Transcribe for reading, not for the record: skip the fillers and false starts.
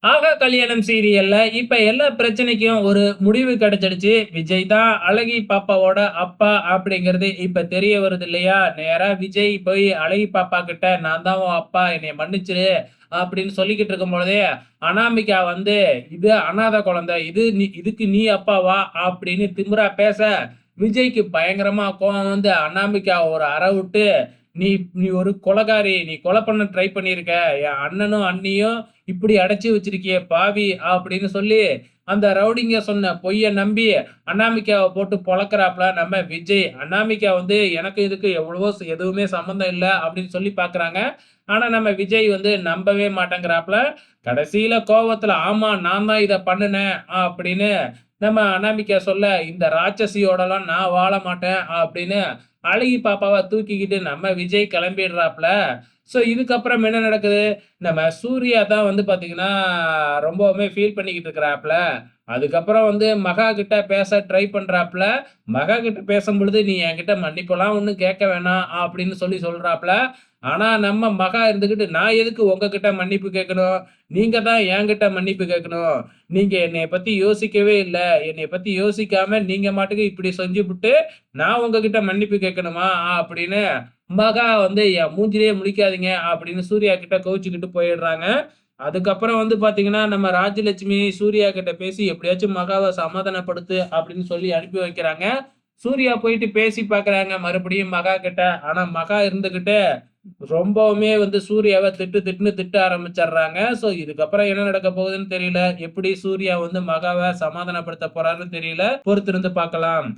ஆகா கல்யாணம் சீரியல்ல இப்ப எல்லா பிரச்சனைக்கும் ஒரு முடிவு கிடைச்சிடுச்சு. விஜய் தான் அழகி பாப்பாவோட அப்பா அப்படிங்கிறது இப்ப தெரிய வருது இல்லையா? நேரா விஜய் போய் அழகி பாப்பா கிட்ட நான் தான் உன் அப்பா என்னைய மன்னிச்சிரு அப்படின்னு சொல்லிக்கிட்டு இருக்கும் பொழுதே, அனாமிகா வந்து இது அனாதை குழந்தை. இதுக்கு நீ அப்பாவா? அப்படின்னு திமிரா பேச, விஜய்க்கு பயங்கரமா கோவம் வந்து அனாமிகாவ ஒரு அற விட்டு, "நீ நீ ஒரு கொலைகாரி. நீ கொலை பண்ண ட்ரை பண்ணியிருக்க. என் அண்ணனும், அண்ணியும் இப்படி அடைச்சு வச்சிருக்கியே பாவி!" அப்படின்னு சொல்லி, அந்த ரவுடிங்க சொன்ன பொய்ய நம்பி, அனாமிகாவ போட்டு பொளக்குறாப்ல நம்ம விஜய். அனாமிகா வந்து எனக்கு இதுக்கு எதுவுமே சம்மந்தம் இல்ல அப்படின்னு சொல்லி பாக்குறாங்க. ஆனா நம்ம விஜய் வந்து நம்பவே மாட்டேங்கிறாப்ல. கடைசியில கோவத்துல, "ஆமா நான் தான் இத பண்ணுனேன்" அப்படின்னு நம்ம அனாமிகா சொல்ல, "இந்த ராட்சசியோடலாம் நான் வாழ மாட்டேன்" அப்படின்னு அழகி பாப்பாவ தூக்கிக்கிட்டு நம்ம விஜய் கிளம்பிடுறாப்ல. ஸோ இதுக்கப்புறம் என்ன நடக்குது? நம்ம சூர்யா தான் வந்து பார்த்தீங்கன்னா, ரொம்பவுமே ஃபீல் பண்ணிக்கிட்டு இருக்கிறாப்ல. அதுக்கப்புறம் வந்து மகா கிட்ட பேச ட்ரை பண்றாப்ல. மகா கிட்ட பேசும்பொழுது, "நீ என்கிட்ட மன்னிப்பெல்லாம் ஒண்ணும் கேட்க வேணாம்" அப்படின்னு சொல்லி சொல்றாப்ல. ஆனா நம்ம மகா இருந்துகிட்டு, "நான் எதுக்கு உங்ககிட்ட மன்னிப்பு கேட்கணும்? நீங்க தான் என்கிட்ட மன்னிப்பு கேட்கணும். நீங்க என்னைய பத்தி யோசிக்கவே இல்ல. என்னைய பத்தி யோசிக்காம நீங்க பாட்டுக்கு இப்படி செஞ்சுபுட்டு, நான் உங்ககிட்ட மன்னிப்பு கேட்கணுமா?" அப்படின்னு மகா வந்து என் மூஞ்சிலயே முழிக்காதீங்க அப்படின்னு சூர்யா கிட்ட கோவிச்சுக்கிட்டு போயிடுறாங்க. அதுக்கப்புறம் வந்து பாத்தீங்கன்னா, நம்ம ராஜலட்சுமி சூர்யா கிட்ட பேசி எப்படியாச்சும் மகாவ சமாதானப்படுத்து அப்படின்னு சொல்லி அனுப்பி வைக்கிறாங்க. சூர்யா போயிட்டு பேசி பாக்குறாங்க மறுபடியும் மகா கிட்ட. ஆனா மகா இருந்துகிட்டு ரொம்பவுமே வந்து சூர்யாவ திட்டுன்னு திட்ட ஆரம்பிச்சர்றாங்க. ஸோ இதுக்கப்புறம் என்ன நடக்க போகுதுன்னு தெரியல. எப்படி சூர்யா வந்து மகாவ சமாதானப்படுத்த போறாருன்னு தெரியல. பொறுத்திருந்து பார்க்கலாம்.